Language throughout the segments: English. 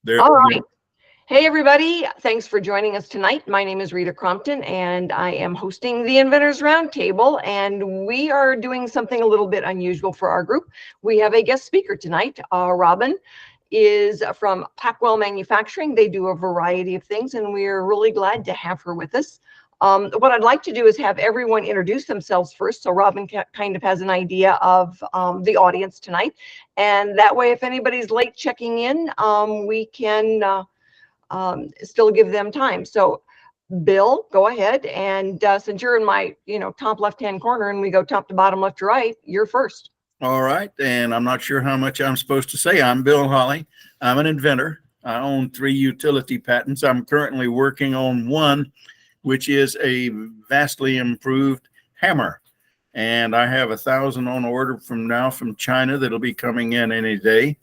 There. All right. Hey, everybody. Thanks for joining us tonight. My name is Rita Crompton, and I am hosting the Inventors Roundtable, and we are doing something a little bit unusual for our group. We have a guest speaker tonight. Robin is from Packwell Manufacturing. They do a variety of things, and we're really glad to have her with us. What I'd like to do is have everyone introduce themselves first, so Robin kind of has an idea of the audience tonight. And that way, if anybody's late checking in, we can still give them time. So Bill, go ahead. And since you're in my, top left-hand corner and we go top to bottom, left to right, you're first. All right. And I'm not sure how much I'm supposed to say. I'm Bill Holly. I'm an inventor. I own 3 utility patents. I'm currently working on one, which is a vastly improved hammer. And I have 1,000 on order from China that'll be coming in any day.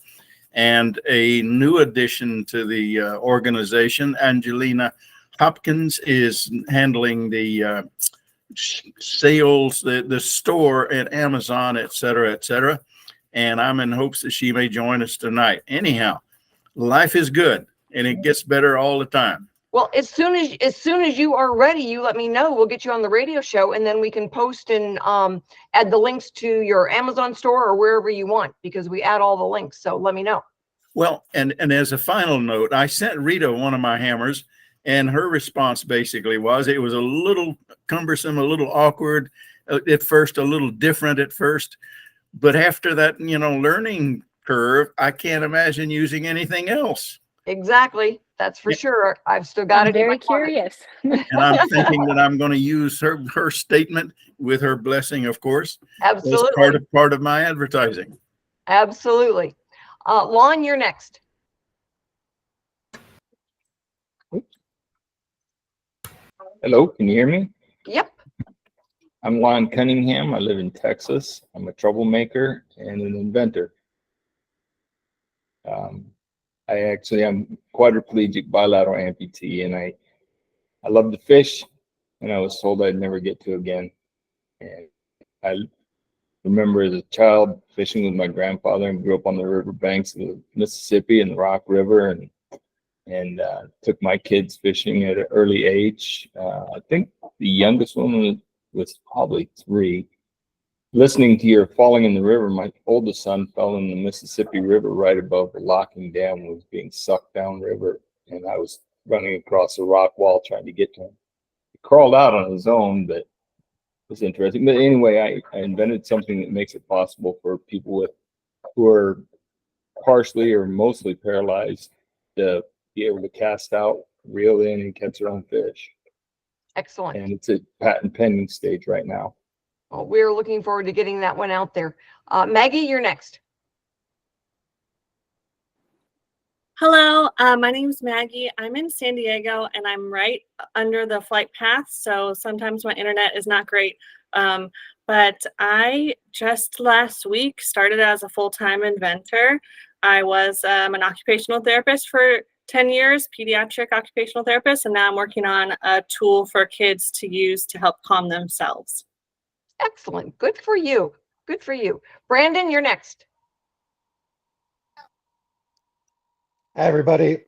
And a new addition to the organization, Angelina Hopkins, is handling the sales, the store at Amazon, et cetera, and I'm in hopes that she may join us tonight. Anyhow, life is good, and it gets better all the time. Well, as soon as you are ready, you let me know. We'll get you on the radio show, and then we can post and add the links to your Amazon store or wherever you want, because we add all the links. So let me know. Well, and as a final note, I sent Rita one of my hammers, and her response basically was it was a little cumbersome, a little awkward at first, a little different at first. But after that, learning curve, I can't imagine using anything else. Exactly. That's for sure. I've still got it. Very curious. And I'm thinking that I'm going to use her statement with her blessing, of course. Absolutely. As part of my advertising. Absolutely. Lon, you're next. Hello, can you hear me? Yep. I'm Lon Cunningham. I live in Texas. I'm a troublemaker and an inventor. I'm quadriplegic bilateral amputee, and I love to fish, and I was told I'd never get to again. And I remember as a child fishing with my grandfather, and grew up on the riverbanks of the Mississippi and the Rock River, and took my kids fishing at an early age. I think the youngest one was probably 3. Listening to your falling in the river, my oldest son fell in the Mississippi River right above the locking dam and was being sucked down river, and I was running across a rock wall trying to get to him. He crawled out on his own, but it was interesting. But anyway, I invented something that makes it possible for people who are partially or mostly paralyzed to be able to cast out, reel in, and catch their own fish. Excellent. And it's at patent pending stage right now. Well, we're looking forward to getting that one out there. Maggie, you're next. Hello, my name is Maggie. I'm in San Diego, and I'm right under the flight path, so sometimes my internet is not great. But I just last week started as a full-time inventor. I was an occupational therapist for 10 years, pediatric occupational therapist, and now I'm working on a tool for kids to use to help calm themselves. Excellent. Good for you. Good for you. Brandon, you're next. Hi, everybody.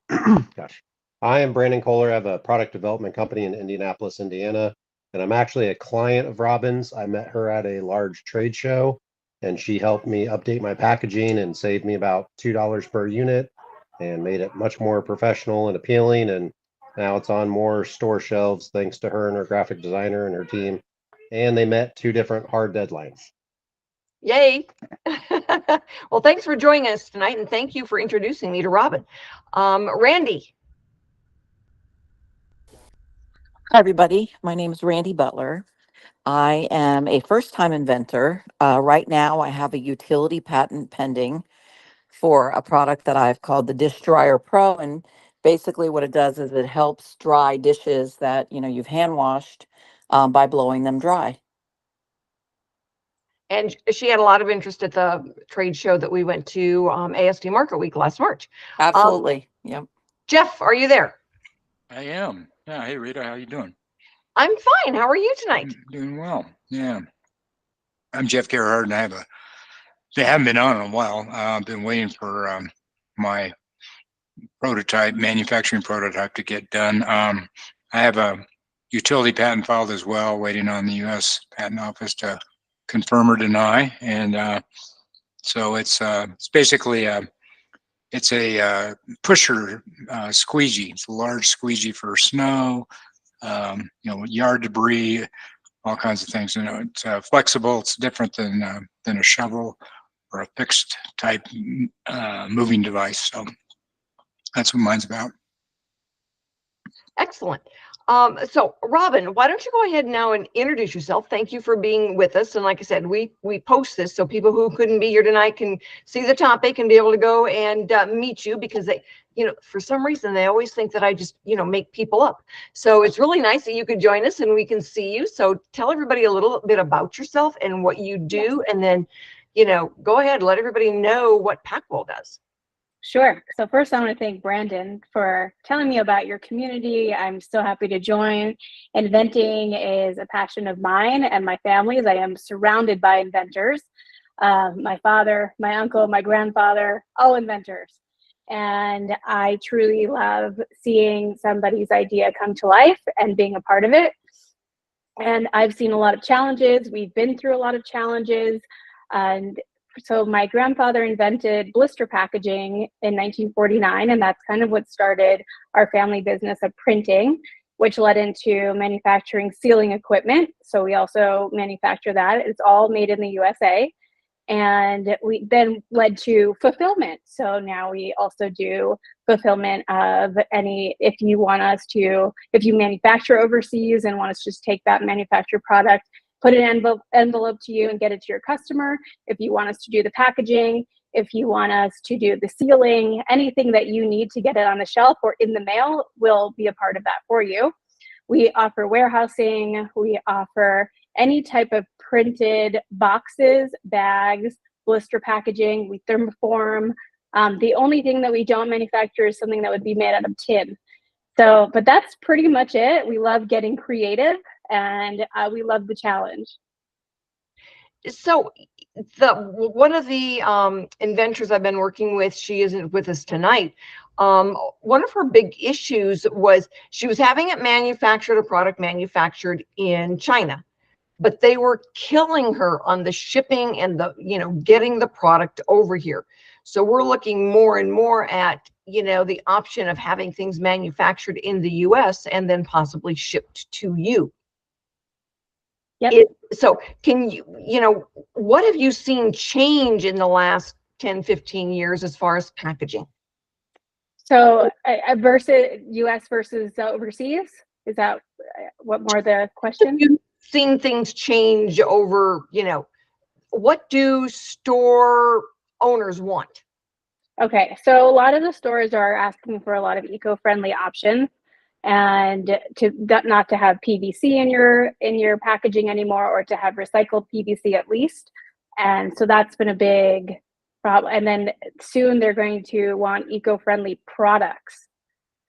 Gosh, I am Brandon Kohler. I have a product development company in Indianapolis, Indiana, and I'm actually a client of Robin's. I met her at a large trade show, and she helped me update my packaging and saved me about $2 per unit and made it much more professional and appealing. And now it's on more store shelves thanks to her and her graphic designer and her team. And they met 2 different hard deadlines. Yay. Well, thanks for joining us tonight, and thank you for introducing me to Robin. Randy. Hi, everybody. My name is Randy Butler. I am a first-time inventor. Right now, I have a utility patent pending for a product that I've called the Dish Dryer Pro. And basically what it does is it helps dry dishes that, you've hand washed by blowing them dry. And she had a lot of interest at the trade show that we went to, ASD Market Week last March. Absolutely. Yep. Jeff, are you there? I am. Yeah. Hey, Rita, how you doing? I'm fine. How are you tonight? Doing well. Yeah. I'm Jeff Gerhard, and they haven't been on in a while. I've been waiting for my manufacturing prototype to get done. I have a utility patent filed as well, waiting on the U.S. Patent Office to confirm or deny. And so it's basically it's a pusher squeegee. It's a large squeegee for snow, yard debris, all kinds of things. It's flexible. It's different than a shovel or a fixed type moving device. So that's what mine's about. Excellent. So Robin, why don't you go ahead now and introduce yourself? Thank you for being with us. And like I said, we post this so people who couldn't be here tonight can see the topic and be able to go and meet you, because they, for some reason, they always think that I just, make people up. So it's really nice that you could join us and we can see you. So tell everybody a little bit about yourself and what you do. And then, go ahead, let everybody know what Packwell does. Sure. So first, I want to thank Brandon for telling me about your community. I'm so happy to join. Inventing is a passion of mine and my family's. I am surrounded by inventors. My father, my uncle, my grandfather, all inventors. And I truly love seeing somebody's idea come to life and being a part of it. And I've seen a lot of challenges. We've been through a lot of challenges. And so my grandfather invented blister packaging in 1949, and that's kind of what started our family business of printing, which led into manufacturing sealing equipment. So we also manufacture that. It's all made in the USA. And we then led to fulfillment. So now we also do fulfillment of if you manufacture overseas and want us to just take that manufactured product, put an envelope to you and get it to your customer. If you want us to do the packaging, if you want us to do the sealing, anything that you need to get it on the shelf or in the mail, we'll be a part of that for you. We offer warehousing. We offer any type of printed boxes, bags, blister packaging. We thermoform. The only thing that we don't manufacture is something that would be made out of tin. So, but that's pretty much it. We love getting creative, and we love the challenge. So one of the inventors I've been working with, she isn't with us tonight. One of her big issues was she was having a product manufactured in China, but they were killing her on the shipping and getting the product over here. So we're looking more and more at, the option of having things manufactured in the US and then possibly shipped to you. Yep. So can you, what have you seen change in the last 10, 15 years as far as packaging? So versus US versus overseas? Is that what more the question? You've seen things change over, what do store owners want? Okay, so a lot of the stores are asking for a lot of eco-friendly options, and not to have PVC in your packaging anymore, or to have recycled PVC at least. And so that's been a big problem. And then soon they're going to want eco-friendly products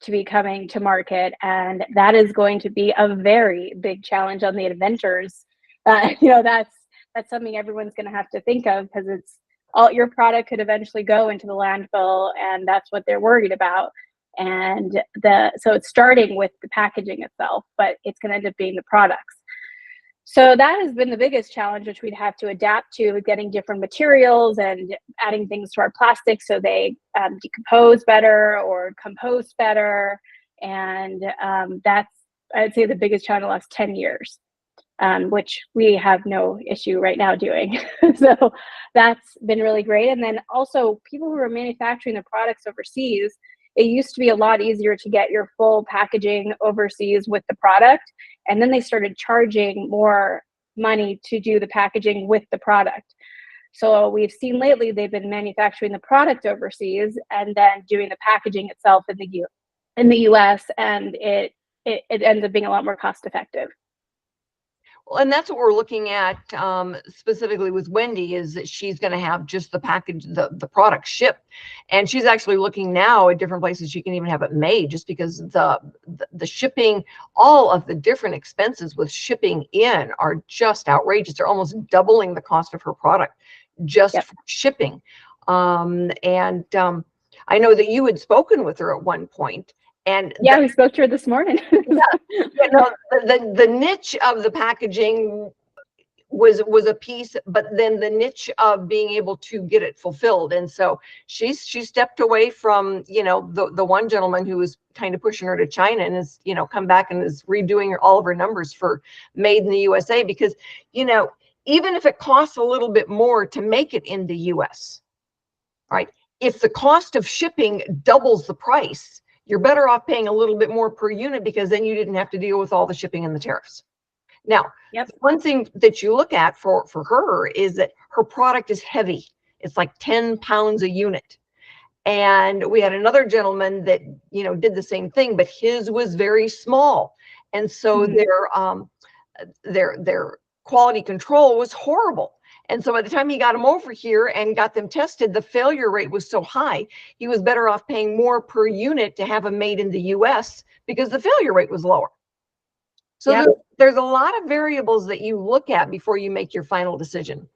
to be coming to market, and that is going to be a very big challenge on the inventors. That's something everyone's going to have to think of, because your product could eventually go into the landfill, and that's what they're worried about. And so it's starting with the packaging itself, but it's going to end up being the products. So that has been the biggest challenge, which we'd have to adapt to, getting different materials and adding things to our plastics so they decompose better or compost better. And that's, I'd say, the biggest challenge in the last 10 years. Which we have no issue right now doing. So that's been really great. And then also, people who are manufacturing the products overseas, it used to be a lot easier to get your full packaging overseas with the product. And then they started charging more money to do the packaging with the product. So we've seen lately they've been manufacturing the product overseas and then doing the packaging itself in the US, and it ends up being a lot more cost effective. Well, and that's what we're looking at specifically with Wendy, is that she's going to have just the package, the product shipped. And she's actually looking now at different places she can even have it made, just because the shipping, all of the different expenses with shipping in are just outrageous. They're almost doubling the cost of her product just for shipping. I know that you had spoken with her at one point, and Yeah, we spoke to her this morning. the niche of the packaging was a piece, but then the niche of being able to get it fulfilled. And so she stepped away from, the one gentleman who was kind of pushing her to China, and is, come back and is redoing all of her numbers for made in the USA, because, even if it costs a little bit more to make it in the US, right? If the cost of shipping doubles the price, you're better off paying a little bit more per unit, because then you didn't have to deal with all the shipping and the tariffs. Now, Yep. one thing that you look at for her is that her product is heavy. It's like 10 pounds a unit. And we had another gentleman that, did the same thing, but his was very small. And so their quality control was horrible. And so by the time he got them over here and got them tested, the failure rate was so high, he was better off paying more per unit to have them made in the US, because the failure rate was lower. So Yep. there's a lot of variables that you look at before you make your final decision.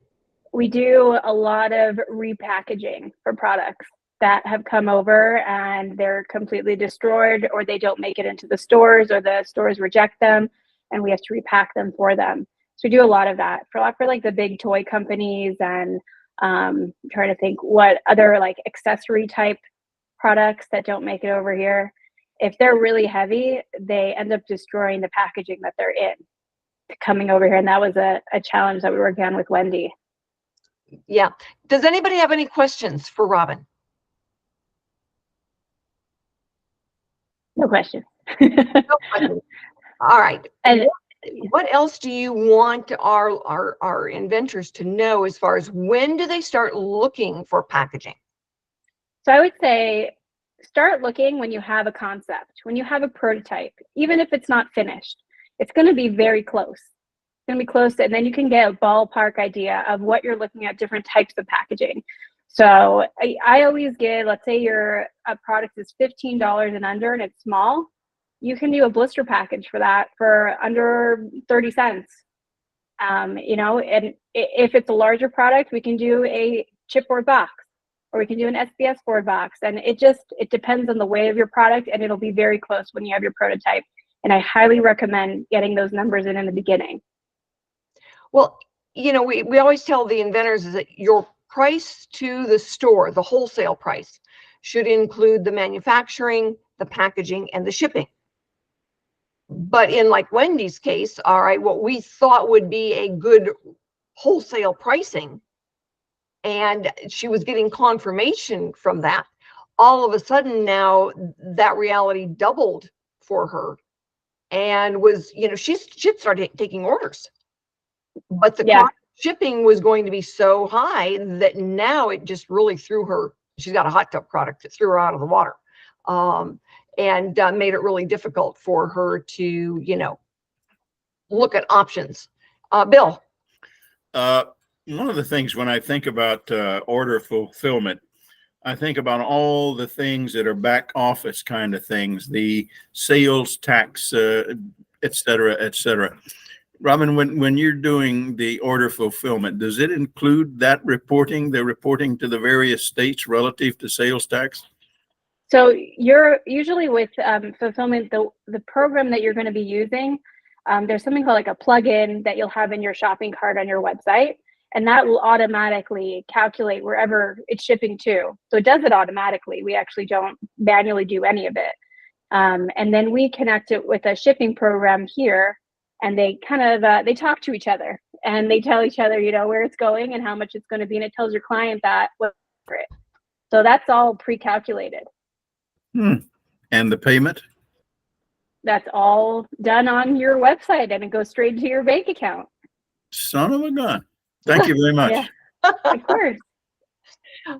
We do a lot of repackaging for products that have come over and they're completely destroyed, or they don't make it into the stores, or the stores reject them, and we have to repack them for them. So we do a lot of that for like the big toy companies, and trying to think what other like accessory type products that don't make it over here. If they're really heavy, they end up destroying the packaging that they're in coming over here. And that was a challenge that we were working on with Wendy. Yeah. Does anybody have any questions for Robin? No question. No questions. All right. And what else do you want our inventors to know as far as when do they start looking for packaging? so I would say start looking when you have a concept, when you have a prototype, even if it's not finished. It's going to be very close. It's going to be close, and then you can get a ballpark idea of what you're looking at, different types of packaging. So I always give, let's say a product is $15 and under, and it's small. You can do a blister package for that for under 30 cents. And if it's a larger product, we can do a chipboard box, or we can do an SBS board box. And it depends on the weight of your product, and it'll be very close when you have your prototype. And I highly recommend getting those numbers in the beginning. Well, we always tell the inventors is that your price to the store, the wholesale price, should include the manufacturing, the packaging, and the shipping. But in like Wendy's case, all right, what we thought would be a good wholesale pricing, and she was getting confirmation from that, all of a sudden now that reality doubled for her, and was, she started taking orders, but the cost of shipping was going to be so high that now it just really threw her. She's got a hot tub product that threw her out of the water, and made it really difficult for her to, look at options. Bill? One of the things when I think about order fulfillment, I think about all the things that are back office kind of things, the sales tax, et cetera, et cetera. Robin, when you're doing the order fulfillment, does it include that reporting, the reporting to the various states relative to sales tax? So you're usually with fulfillment, the program that you're going to be using, there's something called like a plugin that you'll have in your shopping cart on your website, and that will automatically calculate wherever it's shipping to. So it does it automatically. We actually don't manually do any of it. And then we connect it with a shipping program here, and they kind of they talk to each other, and they tell each other, where it's going and how much it's going to be, and it tells your client that what for it. So that's all pre-calculated. And the payment? That's all done on your website, and it goes straight to your bank account. Son of a gun. Thank you very much. Yeah, of course.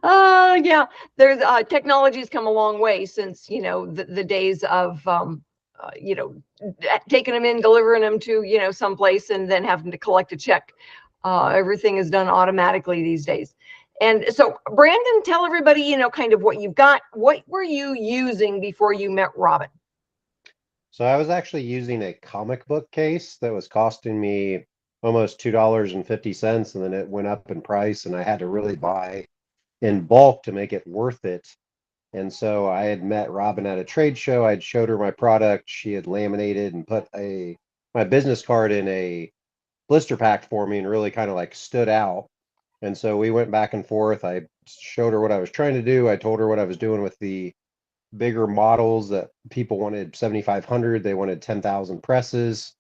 Yeah, there's technology's come a long way since, the days of, taking them in, delivering them to, someplace, and then having to collect a check. Everything is done automatically these days. And so, Brandon, tell everybody, kind of what you've got. What were you using before you met Robin? So I was actually using a comic book case that was costing me almost $2.50, and then it went up in price, and I had to really buy in bulk to make it worth it. And so I had met Robin at a trade show. I'd showed her my product. She had laminated and put my business card in a blister pack for me and really kind of like stood out. And so we went back and forth. I showed her what I was trying to do. I told her what I was doing with the bigger models that people wanted 7,500. They wanted 10,000 presses.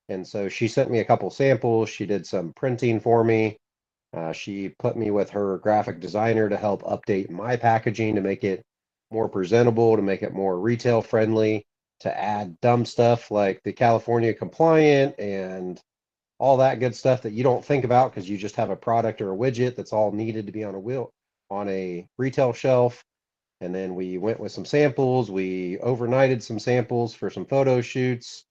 And so she sent me a couple samples. She did some printing for me. She put me with her graphic designer to help update my packaging to make it more presentable, to make it more retail friendly, to add dumb stuff like the California compliant and all that good stuff that you don't think about because you just have a product or a widget that's all needed to be on a retail shelf. And then we went with some samples. We overnighted some samples for some photo shoots.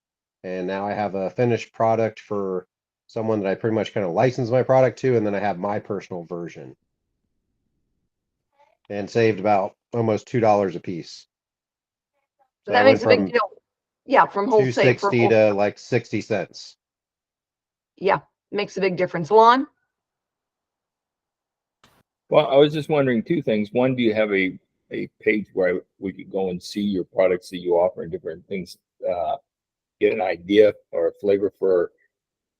And now I have a finished product for someone that I pretty much kind of license my product to. And then I have my personal version. And saved about almost $2 a piece. So That I went makes a big from deal. Yeah, from wholesale. 260 to like 60 cents. Yeah, makes a big difference. Lon? Well, I was just wondering two things. One, do you have a page where we could go and see your products that you offer and different things, get an idea or a flavor for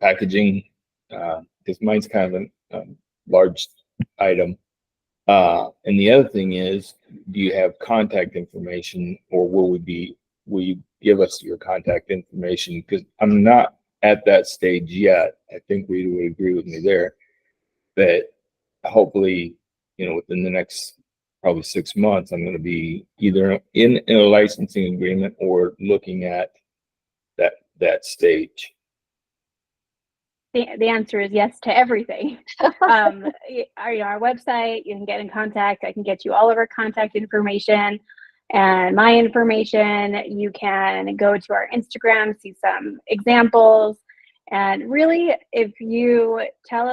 packaging? Because mine's kind of a large item. And the other thing is, do you have contact information, or will you give us your contact information? Because I'm not at that stage yet. I think we would agree with me there, that hopefully, within the next probably 6 months, I'm going to be either in a licensing agreement or looking at that stage. The answer is yes to everything. Our website, you can get in contact. I can get you all of our contact information and my information. You can go to our Instagram, see some examples. And really, if you show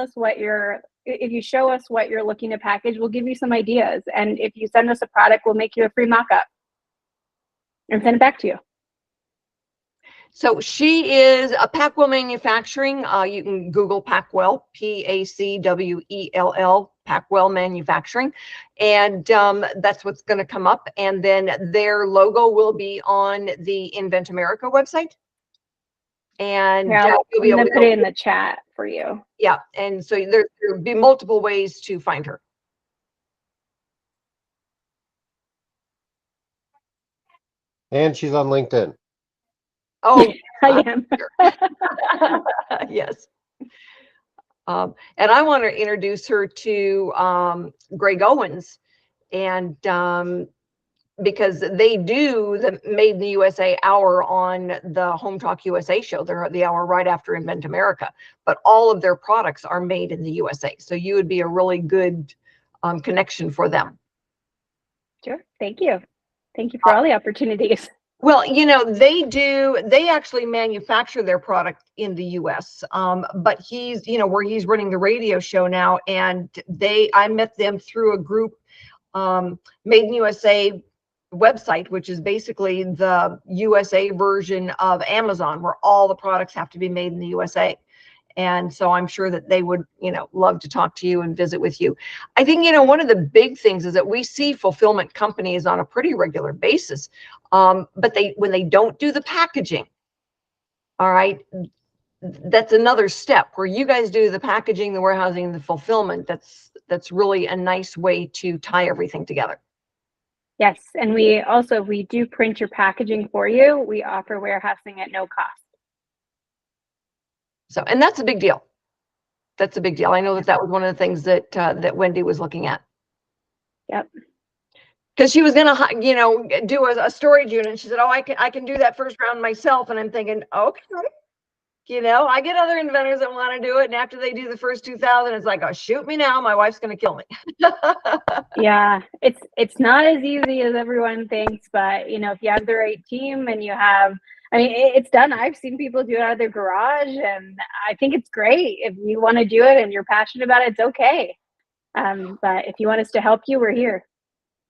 us what you're looking to package, we'll give you some ideas. And if you send us a product, we'll make you a free mock-up and send it back to you. So she is a Packwell Manufacturing. You can Google Packwell, Pacwell, Packwell Manufacturing. And that's what's going to come up. And then their logo will be on the Invent America website. And you'll be able to put it in the chat for you. Yeah. And so there'll be multiple ways to find her. And she's on LinkedIn. Oh, I am. Yes. And I want to introduce her to Greg Owens, and because they do the Made in the USA hour on the Home Talk USA show. They're the hour right after Invent America, but all of their products are made in the USA. So you would be a really good connection for them. Sure. Thank you. Thank you for all the opportunities. Well, they actually manufacture their product in the US. But he's, where he's running the radio show now, and I met them through a group, Made in USA website, which is basically the USA version of Amazon, where all the products have to be made in the USA. And so I'm sure that they would, love to talk to you and visit with you. I think, one of the big things is that we see fulfillment companies on a pretty regular basis. But when they don't do the packaging, all right, that's another step where you guys do the packaging, the warehousing, the fulfillment. That's really a nice way to tie everything together. Yes. And we do print your packaging for you. We offer warehousing at no cost. So, and that's a big deal. That's a big deal. I know that was one of the things that Wendy was looking at. Yep. Because she was gonna, do a storage unit. And she said, "Oh, I can do that first round myself." And I'm thinking, okay, I get other inventors that want to do it, and after they do the first 2,000, it's like, "Oh, shoot me now! My wife's gonna kill me." Yeah, it's not as easy as everyone thinks, but if you have the right team and you have. It's done. I've seen people do it out of their garage, and I think it's great. If you want to do it and you're passionate about it, it's okay. But if you want us to help you, we're here.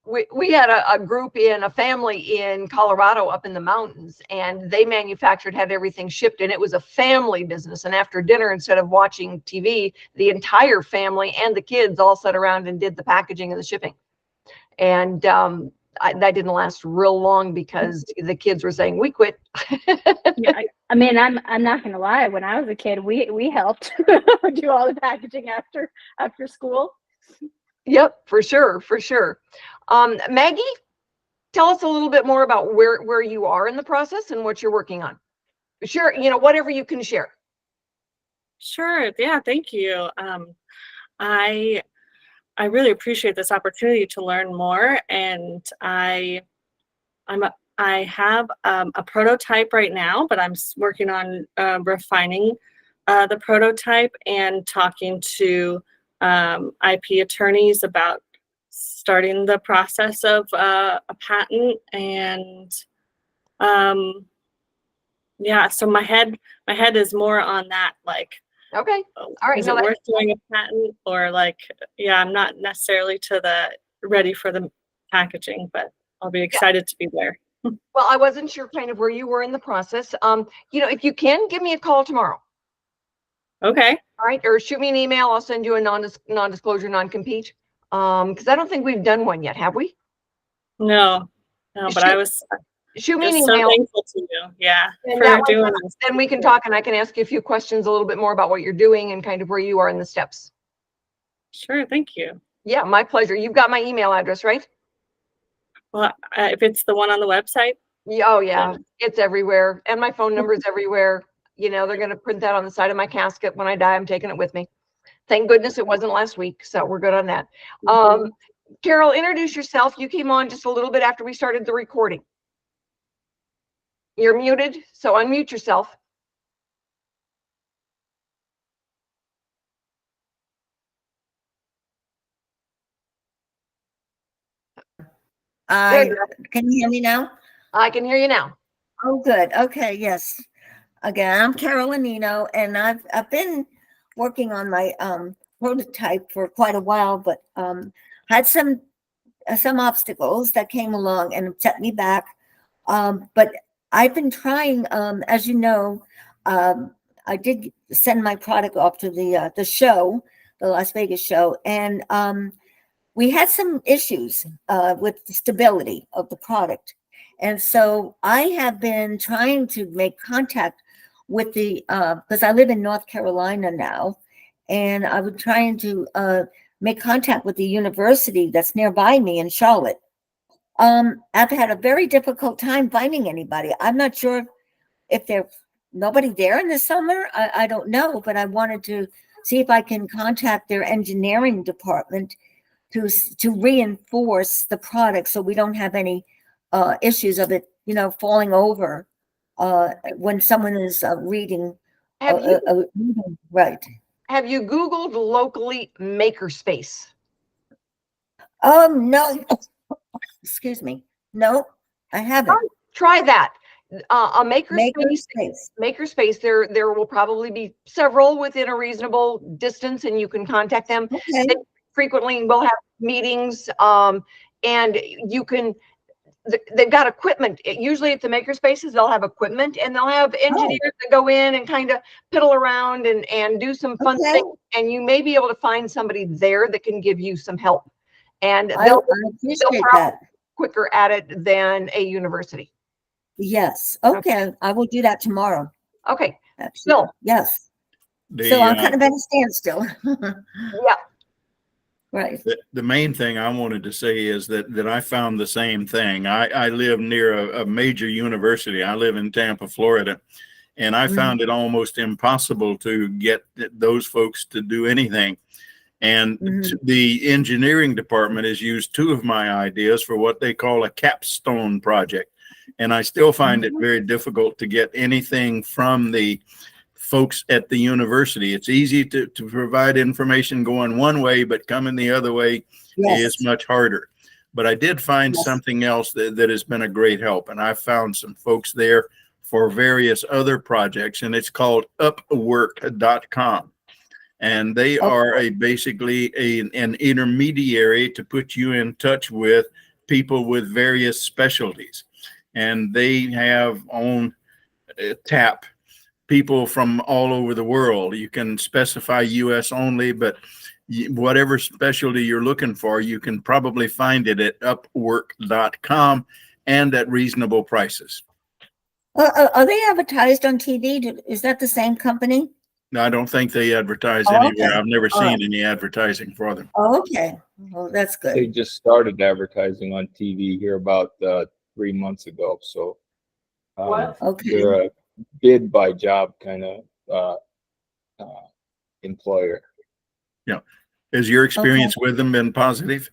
We had a family in Colorado up in the mountains, and they had everything shipped, and it was a family business. And after dinner, instead of watching TV, the entire family and the kids all sat around and did the packaging and the shipping. And that didn't last real long because the kids were saying, we quit. Yeah, I mean, I'm not gonna lie. When I was a kid, we helped do all the packaging after school. Yep, for sure, for sure. Maggie, tell us a little bit more about where you are in the process and what you're working on. Sure, whatever you can share. Sure. Yeah. Thank you. I really appreciate this opportunity to learn more, and I have a prototype right now, but I'm working on refining the prototype and talking to IP attorneys about starting the process of a patent. And yeah, so my head is more on that, like, Okay. All right. is it worth doing a patent, or like, yeah, I'm not necessarily ready for the packaging, but I'll be excited to be there. Well, I wasn't sure kind of where you were in the process. If you can, give me a call tomorrow. Okay. All right. Or shoot me an email. I'll send you a non-disclosure, non-compete. Because I don't think we've done one yet, have we? No, but I was shoot me an just so email. thankful to you. Yeah. And For doing this. then we can talk, and I can ask you a few questions a little bit more about what you're doing and kind of where you are in the steps. Sure. Thank you. Yeah, my pleasure. You've got my email address, right? Well, if it's the one on the website. Oh, yeah. It's everywhere. And my phone number is everywhere. They're going to print that on the side of my casket. When I die, I'm taking it with me. Thank goodness it wasn't last week. So we're good on that. Carol, introduce yourself. You came on just a little bit after we started the recording. You're muted, so unmute yourself. Can you hear me now? I can hear you now. Oh, good. Okay, yes. Again, I'm Carolinino, and I've been working on my prototype for quite a while, but had some obstacles that came along and set me back. But I've been trying, as you know, I did send my product off to the show, the Las Vegas show, and we had some issues with the stability of the product. And so I have been trying to make contact with because I live in North Carolina now, and I was trying to make contact with the university that's nearby me in Charlotte. I've had a very difficult time finding anybody. I'm not sure if there's nobody there in the summer. I don't know, but I wanted to see if I can contact their engineering department to reinforce the product so we don't have any issues of it, falling over when someone is reading. Right. Have you Googled locally makerspace? No. Excuse me. No, I haven't. Try that. A makerspace. There will probably be several within a reasonable distance, and you can contact them. Okay. They frequently will have meetings, and you can. They've got equipment. Usually at the makerspaces, they'll have equipment, and they'll have engineers that go in and kind of piddle around and do some fun things. And you may be able to find somebody there that can give you some help. And they'll appreciate that. Quicker at it than a university. Yes. Okay. I will do that tomorrow. Okay. Absolutely. Yes. So I'm kind of at a standstill. Yeah. Right. The main thing I wanted to say is that I found the same thing. I live near a major university. I live in Tampa, Florida, and I found it almost impossible to get those folks to do anything. And the engineering department has used two of my ideas for what they call a capstone project. And I still find it very difficult to get anything from the folks at the university. It's easy to provide information going one way, but coming the other way is much harder. But I did find something else that has been a great help. And I found some folks there for various other projects, and it's called upwork.com. And they are basically an intermediary to put you in touch with people with various specialties. And they have on tap people from all over the world. You can specify US only, but whatever specialty you're looking for, you can probably find it at upwork.com and at reasonable prices. Are they advertised on TV? Is that the same company? No, I don't think they advertise Oh, anywhere. okay. I've never All seen right. any advertising for them. Oh, okay. Well, that's They good. just started advertising on TV here about 3 months ago. So Okay. they're a bid by job kind of employer. Yeah. Has your experience with them been positive?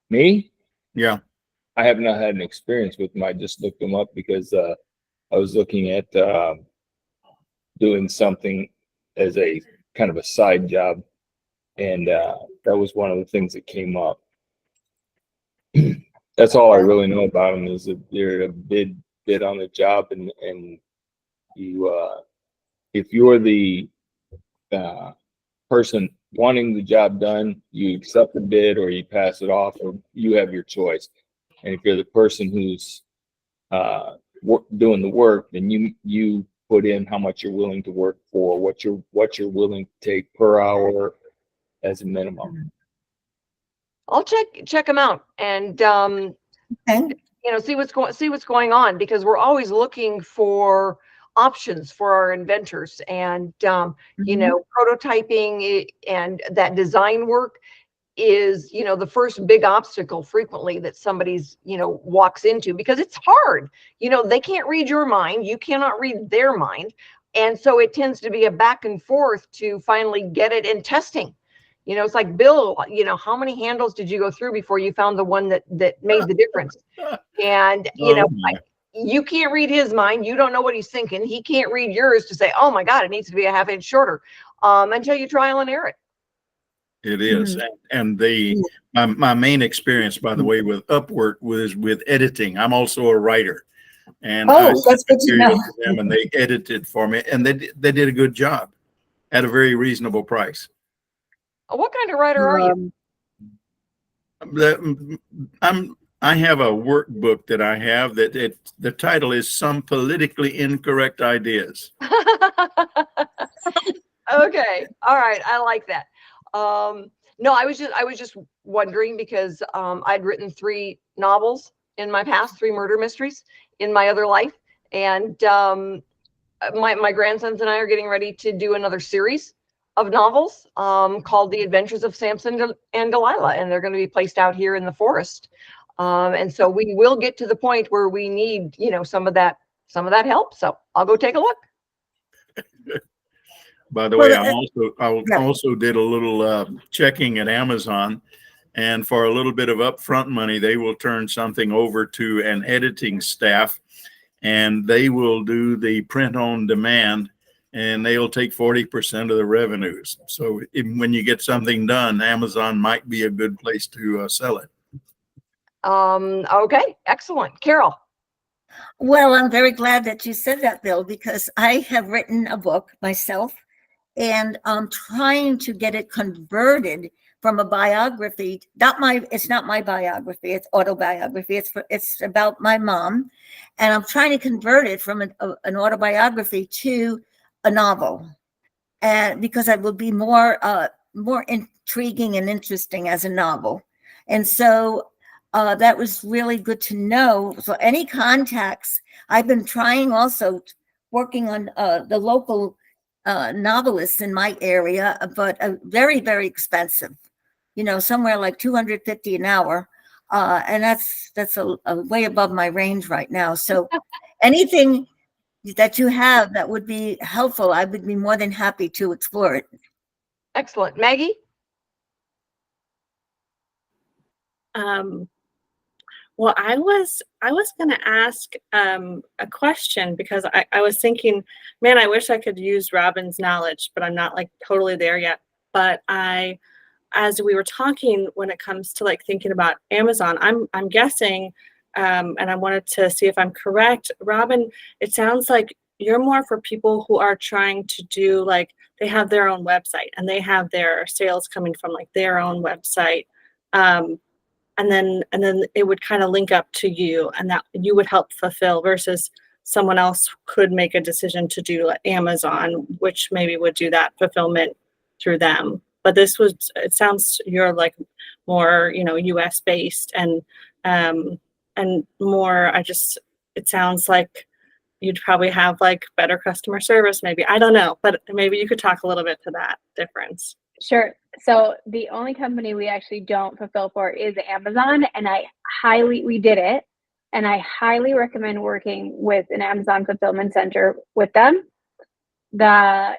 Me? Yeah. I have not had an experience with them. I just looked them up because I was looking at doing something as a kind of a side job, and that was one of the things that came up. That's all I really know about them, is that they're a bid on the job, and you if you're the person wanting the job done, you accept the bid or you pass it off, or you have your choice. And if you're the person who's doing the work, then you put in how much you're willing to work for, what you're willing to take per hour as a minimum. I'll check them out and Okay. see what's going on, because we're always looking for options for our inventors, and prototyping and that design work is the first big obstacle frequently that somebody's walks into, because it's hard. They can't read your mind, you cannot read their mind, and so it tends to be a back and forth to finally get it in testing. It's like, Bill, how many handles did you go through before you found the one that made the difference? And you can't read his mind, you don't know what he's thinking, he can't read yours to say, oh my god, it needs to be a half inch shorter, until you trial and error it. It is. And my main experience, by the way, with Upwork was with editing. I'm also a writer, and I That's good to know. to them, and they edited for me, and they did a good job at a very reasonable price. What kind of writer are you? I have a workbook that I have that the title is Some Politically Incorrect Ideas. Okay, all right, I like that. No, I was just wondering, because I'd written 3 novels in my past, 3 murder mysteries in my other life, and my grandsons and I are getting ready to do another series of novels called The Adventures of Samson and Delilah, and they're going to be placed out here in the forest. And so we will get to the point where we need, some of that help. So I'll go take a look. By the way, I also did a little checking at Amazon, and for a little bit of upfront money, they will turn something over to an editing staff, and they will do the print on demand, and they'll take 40% of the revenues. So when you get something done, Amazon might be a good place to sell it. Okay, excellent. Carol. Well, I'm very glad that you said that, Bill, because I have written a book myself, and I'm trying to get it converted from a biography. It's not my biography, it's autobiography. It's about my mom, and I'm trying to convert it from an autobiography to a novel, and because it will be more intriguing and interesting as a novel. And so that was really good to know. So any contacts, I've been trying also working on the local novelists in my area, but very, very expensive, somewhere like $250 an hour. And that's a way above my range right now. So anything that you have that would be helpful, I would be more than happy to explore it. Excellent. Maggie? Well, I was going to ask a question, because I was thinking, man, I wish I could use Robin's knowledge, but I'm not like totally there yet. But as we were talking, when it comes to like thinking about Amazon, I'm guessing, and I wanted to see if I'm correct, Robin, it sounds like you're more for people who are trying to do, like, they have their own website and they have their sales coming from like their own website. And then it would kind of link up to you, and that you would help fulfill, versus someone else could make a decision to do Amazon, which maybe would do that fulfillment through them. But this was, it sounds you're like more, you know, US based and more, it sounds like you'd probably have like better customer service, maybe. I don't know, but maybe you could talk a little bit to that difference. Sure. So the only company we actually don't fulfill for is Amazon, and we did it, and I highly recommend working with an Amazon fulfillment center with them. The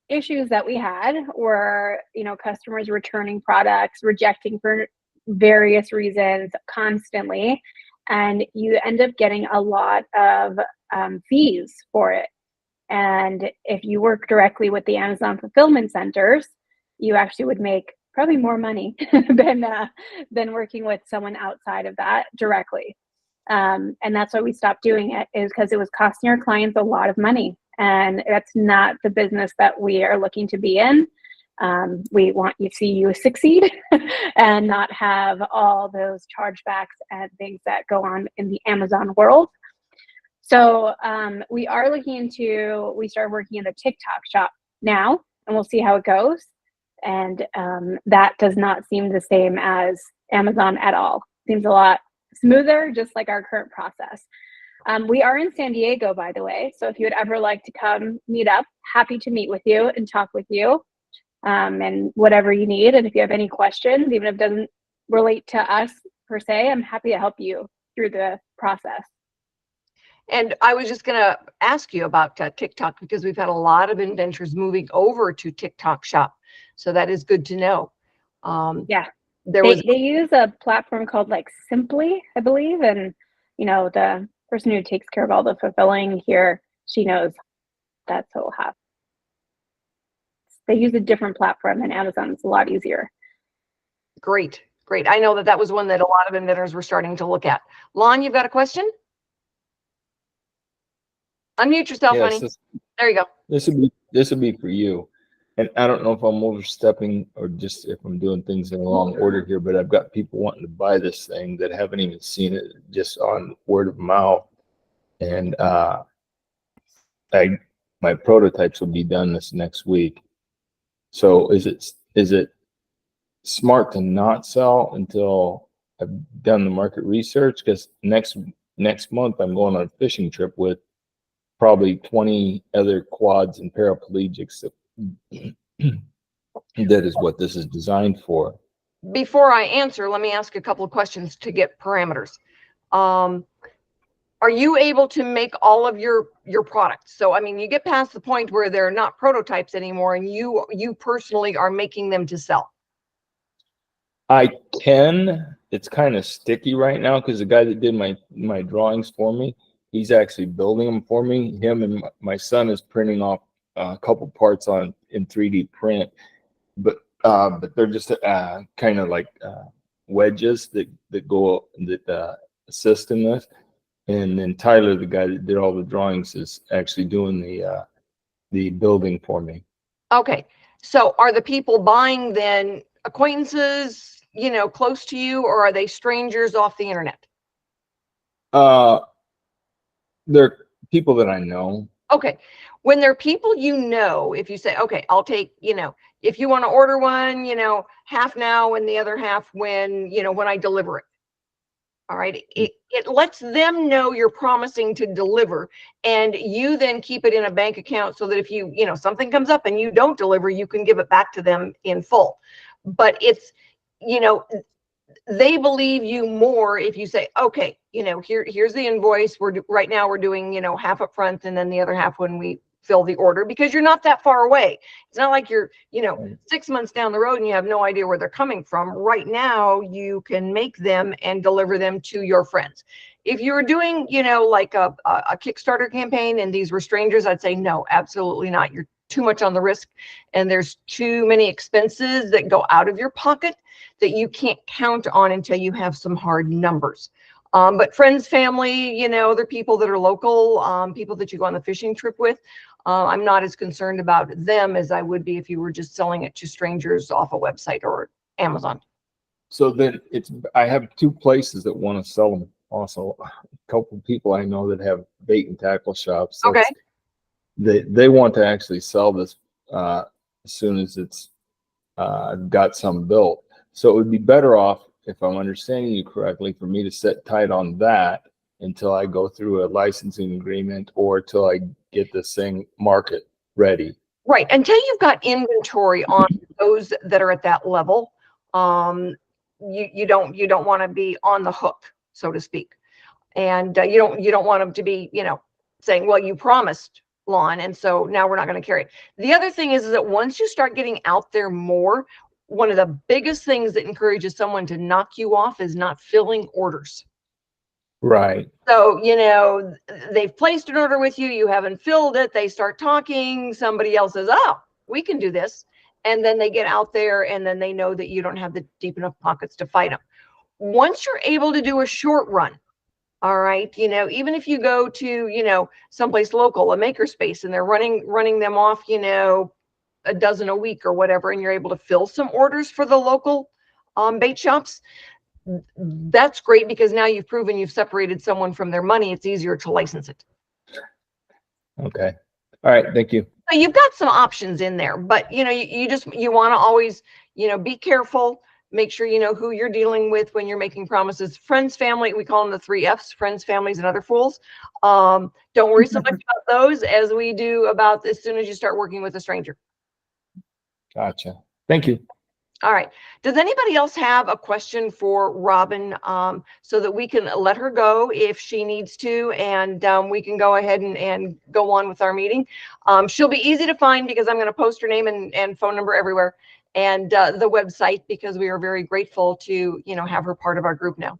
issues that we had were, you know, customers returning products, rejecting for various reasons constantly, and you end up getting a lot of fees for it. And if you work directly with the Amazon fulfillment centers, you actually would make probably more money than working with someone outside of that directly. And that's why we stopped doing it, is because it was costing our clients a lot of money. And that's not the business that we are looking to be in. We want to see you succeed and not have all those chargebacks and things that go on in the Amazon world. So we started working in the TikTok shop now, and we'll see how it goes. And that does not seem the same as Amazon at all. Seems a lot smoother, just like our current process. We are in San Diego, by the way. So if you would ever like to come meet up, happy to meet with you and talk with you and whatever you need. And if you have any questions, even if it doesn't relate to us per se, I'm happy to help you through the process. And I was just going to ask you about TikTok, because we've had a lot of inventors moving over to TikTok shop. So that is good to know. Yeah, they use a platform called like Simply, I believe. And, you know, the person who takes care of all the fulfilling here, she knows that's what will happen. They use a different platform than Amazon. It's a lot easier. Great. I know that was one that a lot of inventors were starting to look at. Lon, you've got a question? Unmute yourself, Yes, honey. There you go. This would be for you. And I don't know if I'm overstepping or just if I'm doing things in the wrong order here, but I've got people wanting to buy this thing that haven't even seen it, just on word of mouth. And my prototypes will be done this next week. So is it smart to not sell until I've done the market research? Because next month I'm going on a fishing trip with probably 20 other quads and paraplegics. That is what this is designed for. Before I answer, let me ask a couple of questions to get parameters. Are you able to make all of your products? So, I mean, you get past the point where they're not prototypes anymore, and you personally are making them to sell. I can. It's kind of sticky right now because the guy that did my drawings for me, he's actually building them for me. Him and my son is printing off a couple parts in 3D print, but they're just kind of like wedges that go that assist in this. And then Tyler, the guy that did all the drawings, is actually doing the building for me. Okay, so are the people buying then acquaintances, you know, close to you, or are they strangers off the internet? They're people that I know. Okay, when they're people you know, if you say, okay, I'll take, you know, if you want to order one, you know, half now and the other half when, you know, when I deliver it. All right, it lets them know you're promising to deliver, and you then keep it in a bank account so that if you know, something comes up and you don't deliver, you can give it back to them in full. But it's, you know, they believe you more if you say, okay, you know, here's the invoice. Right now we're doing, you know, half up front and then the other half when we fill the order, because you're not that far away. It's not like you're, you know, 6 months down the road and you have no idea where they're coming from. Right now you can make them and deliver them to your friends. If you were doing, you know, like a Kickstarter campaign and these were strangers, I'd say no, absolutely not. You're too much on the risk, and there's too many expenses that go out of your pocket that you can't count on until you have some hard numbers. But friends, family, you know, they're people that are local, people that you go on the fishing trip with. I'm not as concerned about them as I would be if you were just selling it to strangers off a website or Amazon. So then I have two places that want to sell them. Also, a couple of people I know that have bait and tackle shops. Okay. They want to actually sell this as soon as it's got some built. So it would be better off, if I'm understanding you correctly, for me to sit tight on that until I go through a licensing agreement or till I get this thing market ready. Right. Until you've got inventory on those that are at that level, you don't want to be on the hook, so to speak. And you don't want them to be, saying, well, you promised, lawn, and so now we're not going to carry it. The other thing is that once you start getting out there more, one of the biggest things that encourages someone to knock you off is not filling orders. Right. So, they've placed an order with you, you haven't filled it, they start talking, somebody else says, oh, we can do this. And then they get out there and then they know that you don't have the deep enough pockets to fight them. Once you're able to do a short run, all right, even if you go to, someplace local, a makerspace, and they're running them off, a dozen a week or whatever, and you're able to fill some orders for the local bait shops, that's great, because now you've proven you've separated someone from their money. It's easier to license it. Okay. All right. Thank you. So you've got some options in there, but you want to always, be careful. Make sure you know who you're dealing with when you're making promises. Friends, family, we call them the 3 F's: friends, families, and other fools. Don't worry so much about those as we do about as soon as you start working with a stranger. Gotcha. Thank you. All right. Does anybody else have a question for Robin, so that we can let her go if she needs to, and we can go ahead and go on with our meeting? She'll be easy to find because I'm going to post her name and phone number everywhere, and the website, because we are very grateful to, have her part of our group now.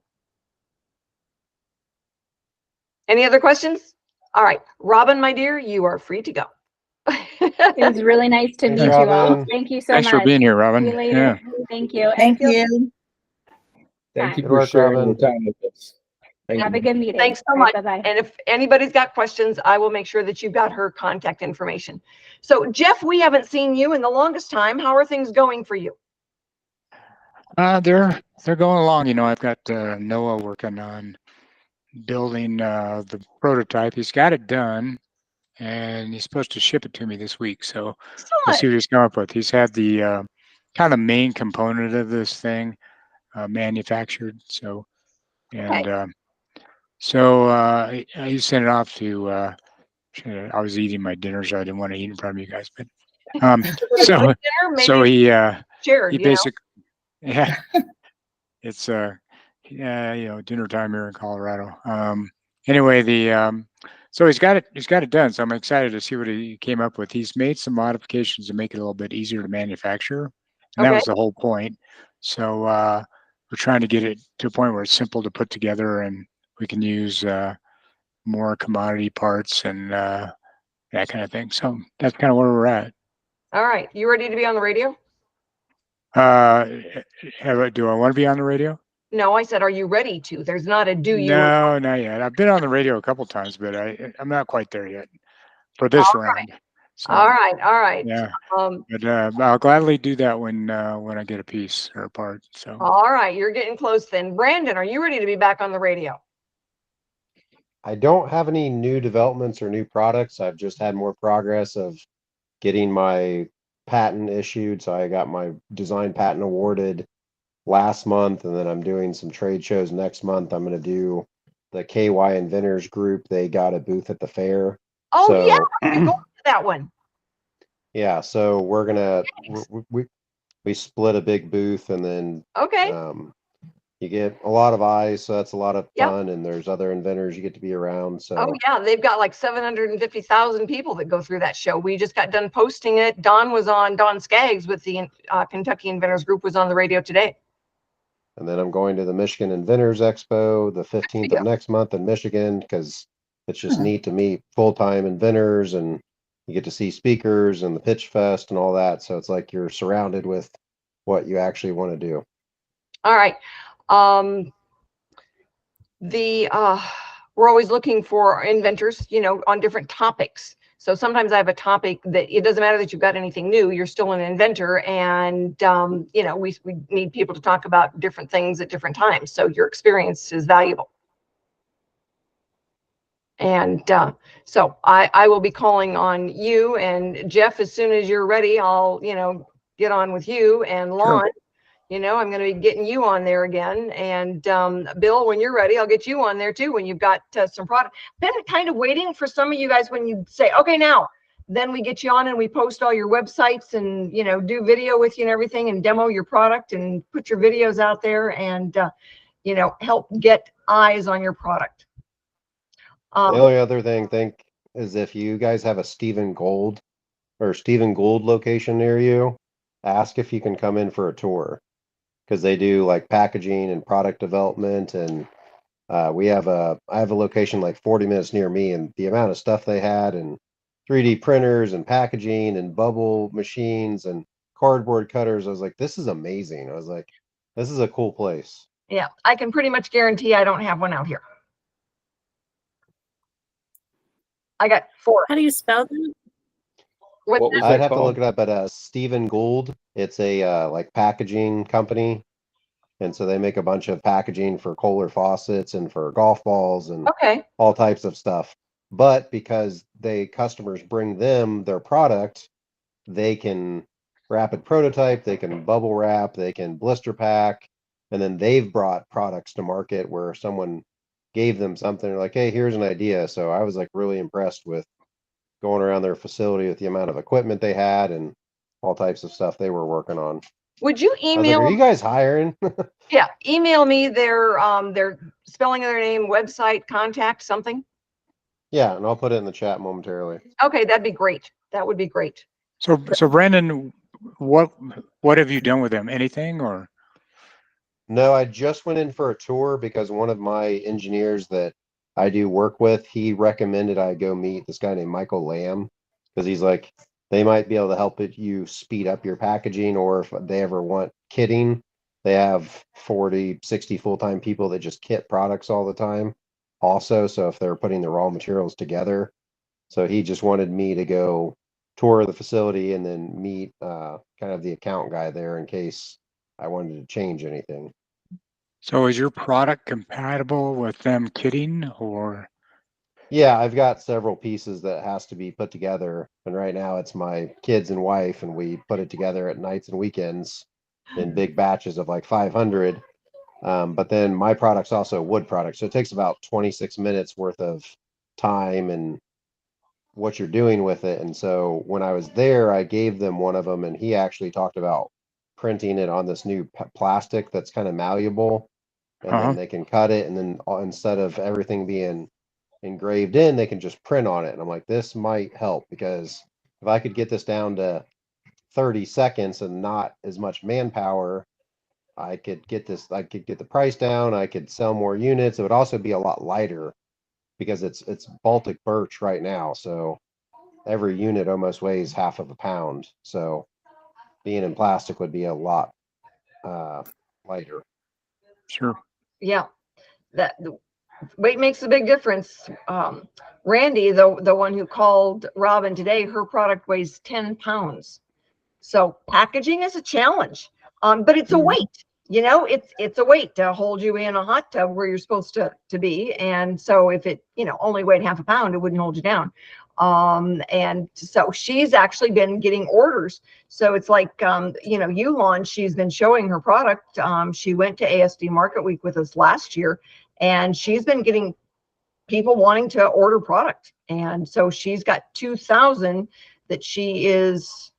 Any other questions? All right. Robin, my dear, you are free to go. It was really nice to Thanks, meet you all. Robin. Thank you so Thanks much. for being here, Robin. See you later. Yeah. Thank you. Thank feel- you. Thank you Good for work, sharing Robin. your time with us. Thank Have you. a good meeting. Thanks so All right, much. bye-bye. And if anybody's got questions, I will make sure that you've got her contact information. So Jeff, we haven't seen you in the longest time. How are things going for you? They're going along. I've got Noah working on building the prototype. He's got it done, and he's supposed to ship it to me this week. So we'll see what he's come up with. He's had the kind of main component of this thing manufactured. So, and he sent it off to. I was eating my dinner, so I didn't want to eat in front of you guys. But so Dinner, so maybe he shared, basically yeah. It's dinner time here in Colorado. Anyway, so he's got it done. So I'm excited to see what he came up with. He's made some modifications to make it a little bit easier to manufacture, and that Okay. was the whole point. So we're trying to get it to a point where it's simple to put together, and we can use more commodity parts and that kind of thing. So that's kind of where we're at. All right. You ready to be on the radio? Do I want to be on the radio? No, I said, are you ready to? There's not a do you. No, not yet. I've been on the radio a couple times, but I'm not quite there yet for this round. So, All right. yeah, but I'll gladly do that when I get a piece or a part. So, All right. You're getting close then. Brandon, are you ready to be back on the radio? I don't have any new developments or new products. I've just had more progress of getting my patent issued. So I got my design patent awarded last month, and then I'm doing some trade shows next month. I'm going to do the KY Inventors group. They got a booth at the fair. Oh, So- yeah. You're going to that one. Yeah, so we're gonna we split a big booth, and then Okay. you get a lot of eyes, so that's a lot of Yep. fun, and there's other inventors you get to be around. So Oh, yeah. They've got like 750,000 people that go through that show. We just got done posting it. Don Skaggs with the Kentucky Inventors Group was on the radio today. and then I'm going to the Michigan Inventors Expo the 15th Yeah. of next month in Michigan, because it's just neat to meet full-time inventors, and you get to see speakers and the pitch fest and all that. So it's like you're surrounded with what you actually want to do. All right. We're always looking for inventors, on different topics. So sometimes I have a topic that it doesn't matter that you've got anything new, you're still an inventor, and we need people to talk about different things at different times. So your experience is valuable. And so I will be calling on you and Jeff as soon as you're ready. I'll, get on with you and Sure. Lon. You know, I'm going to be getting you on there again. And Bill, when you're ready, I'll get you on there too when you've got some product. Been kind of waiting for some of you guys when you say, okay, now, then we get you on and we post all your websites and, you know, do video with you and everything and demo your product and put your videos out there and, you know, help get eyes on your product. The only other thing is if you guys have a Stephen Gould location near you, ask if you can come in for a tour, because they do like packaging and product development. And I have a location like 40 minutes near me, and the amount of stuff they had, and 3D printers and packaging and bubble machines and cardboard cutters, I was like, this is amazing. I was like, this is a cool place. Yeah, I can pretty much guarantee I don't have one out here. I got 4. How do you spell that? What was I'd that have to look called? it up, but Stephen Gould, it's a like packaging company. And so they make a bunch of packaging for Kohler faucets and for golf balls and Okay. all types of stuff. But because customers bring them their product, they can rapid prototype, they can bubble wrap, they can blister pack, and then they've brought products to market where someone gave them something like, hey, here's an idea. So I was like really impressed with going around their facility with the amount of equipment they had and all types of stuff they were working on. Would you I was like, email? are you guys hiring? Yeah, email me their spelling of their name, website, contact, something. Yeah, and I'll put it in the chat momentarily. Okay, that'd be great. That would be great. So Brandon, what have you done with them? Anything or? No, I just went in for a tour because one of my engineers that I do work with, he recommended I go meet this guy named Michael Lamb, because he's like, they might be able to help you speed up your packaging, or if they ever want kitting, they have 40, 60 full-time people that just kit products all the time also. So if they're putting the raw materials together, so he just wanted me to go tour the facility and then meet kind of the account guy there in case I wanted to change anything. So is your product compatible with them kitting or? Yeah, I've got several pieces that has to be put together, and right now it's my kids and wife, and we put it together at nights and weekends in big batches of like 500. But then my product's also a wood product, so it takes about 26 minutes worth of time and what you're doing with it. And so when I was there, I gave them one of them, and he actually talked about printing it on this new plastic that's kind of malleable, and then they can cut it, and then instead of everything being engraved in, they can just print on it. And I'm like, this might help, because if I could get this down to 30 seconds and not as much manpower, I could get the price down, I could sell more units. It would also be a lot lighter because it's Baltic birch right now, so every unit almost weighs half of a pound. So being in plastic would be a lot lighter. Sure. Yeah, that weight makes a big difference. Randy, the one who called Robin today, her product weighs 10 pounds. So packaging is a challenge, but it's a weight. You know, it's a weight to hold you in a hot tub where you're supposed to be. And so if it, you know, only weighed half a pound, it wouldn't hold you down. And so she's actually been getting orders. So it's like, you know, Yulon, she's been showing her product. She went to ASD Market Week with us last year, and she's been getting people wanting to order product. And so she's got 2,000 that she is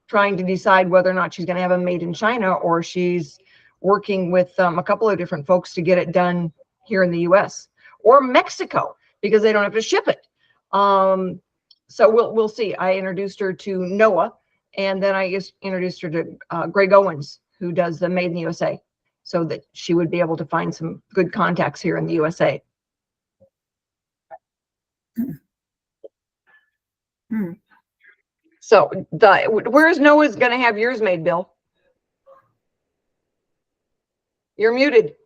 trying to decide whether or not she's going to have them made in China, or she's working with a couple of different folks to get it done here in the US or Mexico, because they don't have to ship it. So we'll see. I introduced her to Noah, and then I just introduced her to Greg Owens, who does the Made in the USA, so that she would be able to find some good contacts here in the USA. So where's Noah's going to have yours made, Bill? You're muted.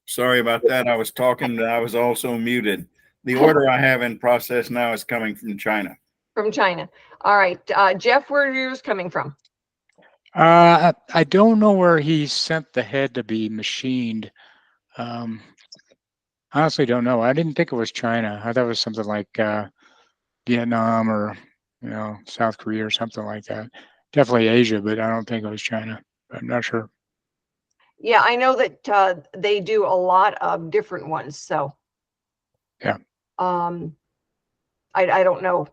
Sorry about that. I was talking, I was also muted. The order I have in process now is coming from China. From China. All right. Jeff, where are yours coming from? I don't know where he sent the head to be machined. Honestly, don't know. I didn't think it was China. I thought it was something like Vietnam or, South Korea or something like that. Definitely Asia, but I don't think it was China. I'm not sure. Yeah, I know that they do a lot of different ones. So Yeah. I don't know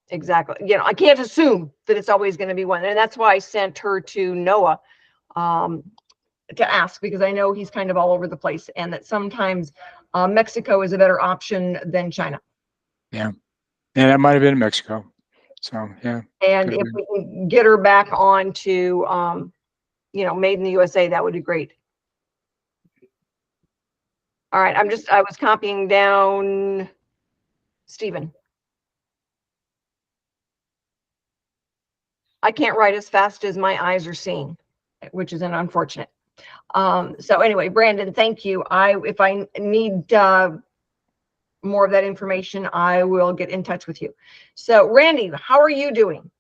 exactly. I can't assume that it's always going to be one, and that's why I sent her to Noah to ask, because I know he's kind of all over the place, and that sometimes Mexico is a better option than China. Yeah, that might have been Mexico. So yeah. And if we can get her back on to, Made in the USA, that would be great. All right, I was copying down Stephen. I can't write as fast as my eyes are seeing, which is unfortunate. So anyway, Brandon, thank you. If I need more of that information, I will get in touch with you. So Randy, how are you doing?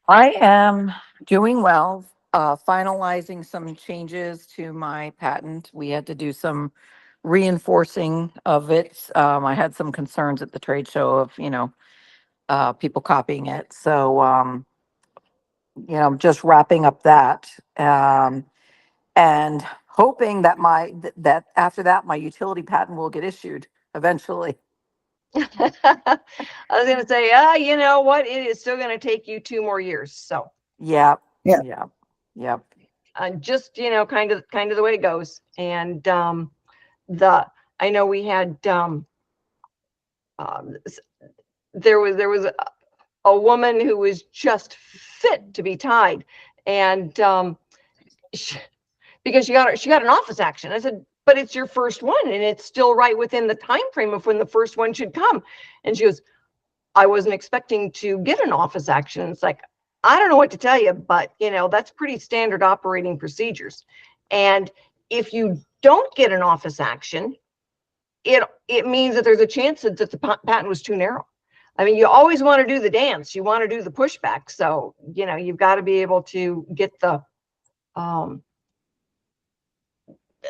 I am doing well, finalizing some changes to my patent. We had to do some reinforcing of it. I had some concerns at the trade show of, people copying it. So, just wrapping up that, and hoping that that after that, my utility patent will get issued eventually. I was going to say, you know what? It is still going to take you 2 more years. So Yep. Yeah. Yep. Yep. just, kind of the way it goes. And I know we had, there was a woman who was just fit to be tied, and because she got an office action. I said, but it's your first one, and it's still right within the time frame of when the first one should come. And she goes, I wasn't expecting to get an office action. It's like, I don't know what to tell you, but that's pretty standard operating procedures. And if you don't get an office action, it means that there's a chance that the patent was too narrow. I mean, you always want to do the dance. You want to do the pushback. So, you've got to be able to get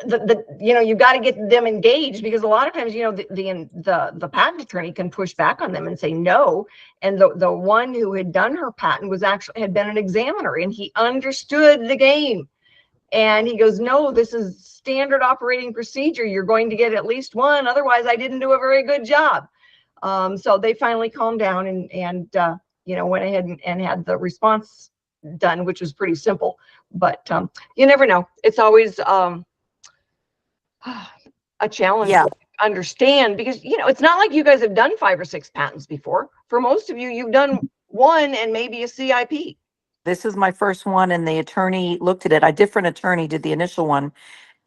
you've got to get them engaged, because a lot of times, the patent attorney can push back on them and say no. And the one who had done her patent had been an examiner, and he understood the game. And he goes, no, this is standard operating procedure. You're going to get at least one. Otherwise, I didn't do a very good job. So they finally calmed down and went ahead and had the response done, which was pretty simple. But you never know. It's always a challenge to understand, because it's not like you guys have done 5 or 6 patents before. For most of you, you've done one and maybe a CIP. This is my first one, and the attorney looked at it. A different attorney did the initial one,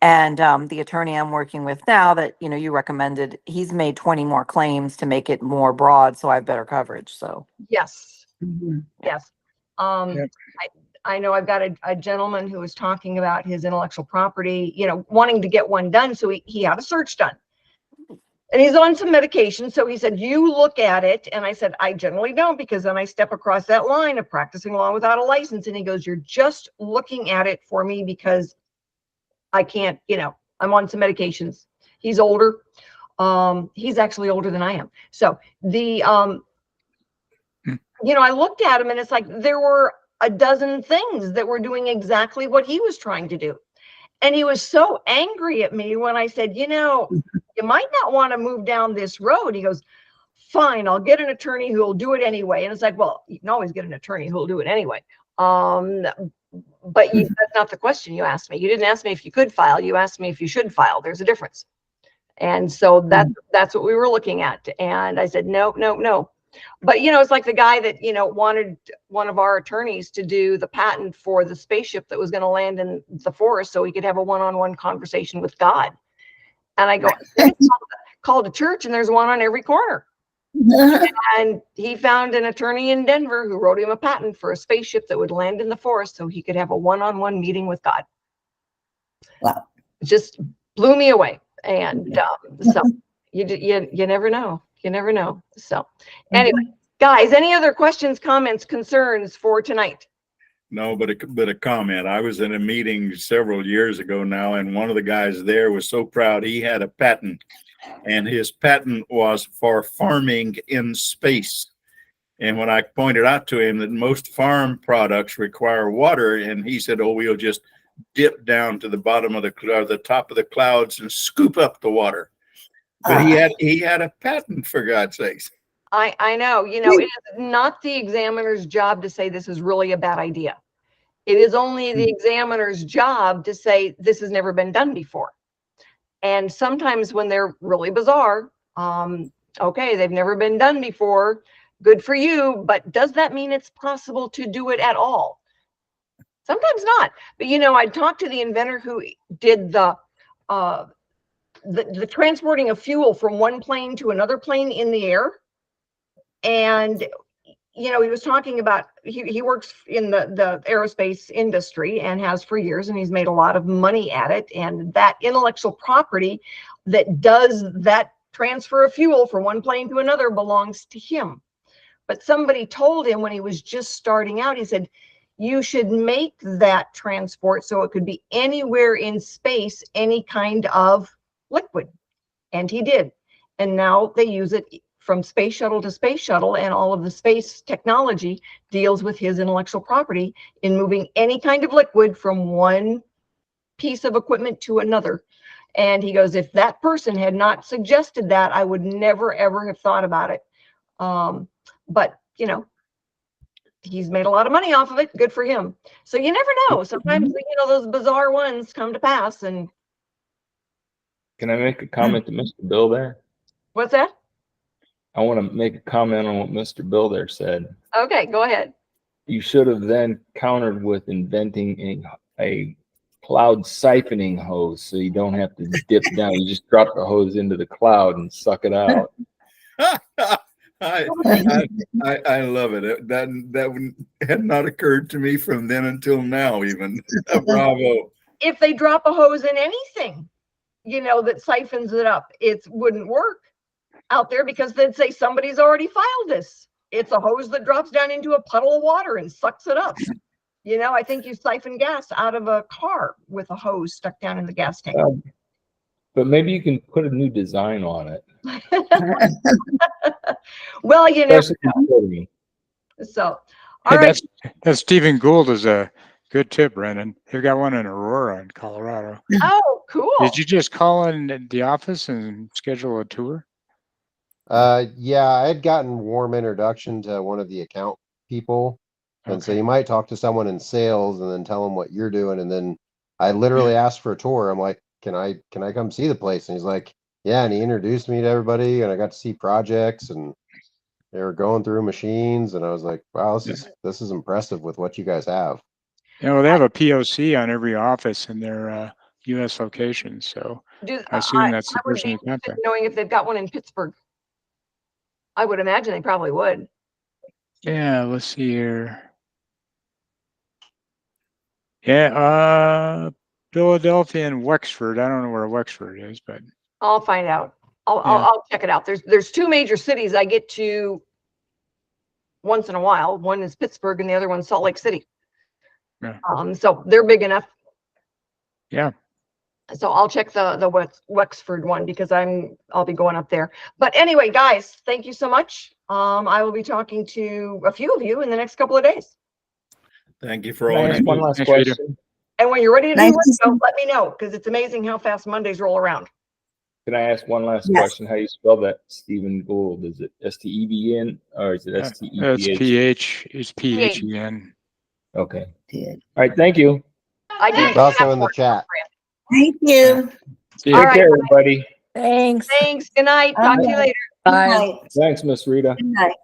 and the attorney I'm working with now that you recommended, he's made 20 more claims to make it more broad, so I have better coverage. So yes, Mhm. yes. Yep. I know I've got a gentleman who was talking about his intellectual property, wanting to get one done, so he had a search done. And he's on some medication. So he said, you look at it. And I said, I generally don't, because then I step across that line of practicing law without a license. And he goes, you're just looking at it for me because I can't, I'm on some medications. He's older. He's actually older than I am. So I looked at him, and it's like there were a dozen things that were doing exactly what he was trying to do. And he was so angry at me when I said, you might not want to move down this road. He goes, fine, I'll get an attorney who will do it anyway. And it's like, well, you can always get an attorney who will do it anyway. But that's not the question you asked me. You didn't ask me if you could file. You asked me if you should file. There's a difference. And so that's what we were looking at. And I said, no. But, it's like the guy that, wanted one of our attorneys to do the patent for the spaceship that was going to land in the forest so he could have a one-on-one conversation with God. And I go, it's called a church, and there's one on every corner. And he found an attorney in Denver who wrote him a patent for a spaceship that would land in the forest so he could have a one-on-one meeting with God. Wow. It just blew me away. And so you never know. You never know. So anyway, guys, any other questions, comments, concerns for tonight? No, but a comment. I was in a meeting several years ago now, and one of the guys there was so proud he had a patent, and his patent was for farming in space. And when I pointed out to him that most farm products require water, and he said, "Oh, we'll just dip down to the bottom of the top of the clouds and scoop up the water." But he had a patent, for God's sakes. I know, you know, it is not the examiner's job to say this is really a bad idea. It is only the examiner's job to say this has never been done before. And sometimes when they're really bizarre, okay, they've never been done before, good for you, but does that mean it's possible to do it at all? Sometimes not. But you know, I talked to the inventor who did the transporting of fuel from one plane to another plane in the air. And, you know, he was talking about, he works in the aerospace industry and has for years, and he's made a lot of money at it. And that intellectual property that does that transfer of fuel from one plane to another belongs to him. But somebody told him when he was just starting out, he said, you should make that transport so it could be anywhere in space, any kind of liquid. And he did. And now they use it from space shuttle to space shuttle, and all of the space technology deals with his intellectual property in moving any kind of liquid from one piece of equipment to another. And he goes, if that person had not suggested that, I would never, ever have thought about it. But, you know, he's made a lot of money off of it. Good for him. So you never know. Sometimes, you know, those bizarre ones come to pass. And Can I make a comment to Mr. Bill there? what's that? I want to make a comment on what Mr. Bill there said. Okay, go ahead. You should have then countered with inventing a cloud siphoning hose, so you don't have to dip down. You just drop the hose into the cloud and suck it out. I love it. That had not occurred to me from then until now, even. Bravo. If they drop a hose in anything, you know, that siphons it up, it wouldn't work out there, because they'd say somebody's already filed this. It's a hose that drops down into a puddle of water and sucks it up. You know, I think you siphon gas out of a car with a hose stuck down in the gas tank. But maybe you can put a new design on it. Well, you never know. So, all right. That Stephen Gould is a good tip, Brendan. They've got one in Aurora in Colorado. Oh, cool. Did you just call in the office and schedule a tour? Yeah, I had gotten warm introduction to one of the account people. And so you might talk to someone in sales and then tell them what you're doing. And then I literally asked for a tour. I'm like, can I come see the place? And he's like, yeah. And he introduced me to everybody, and I got to see projects, and they were going through machines. And I was like, wow, this is impressive with what you guys have. You know, they have a POC on every office in their U.S. locations. So I assume that's the person you contact. Knowing if they've got one in Pittsburgh. I would imagine they probably would. Yeah, let's see here. Yeah, Philadelphia and Wexford. I don't know where Wexford is, but I'll find out. I'll check it out. There's two major cities I get to once in a while. One is Pittsburgh and the other one's Salt Lake City. Yeah. So they're big enough. Yeah. So I'll check the Wexford one, because I'll be going up there. But anyway, guys, thank you so much. I will be talking to a few of you in the next couple of days. Thank you for all. One last question. And when you're ready to do it, let me know, because it's amazing how fast Mondays roll around. Can I ask one last question? How you spell that, Stephen Gould? Is it S-T-E-V-N or is it S-T-E-P-H? It's P-H. It's P-H-E-N. Okay. All right. Thank you. I did. It's also in the chat. Thank you. See All you. right. Take care, everybody. Thanks. Thanks. Good night. Talk to you later. Good night. Thanks, Miss Rita. Good night.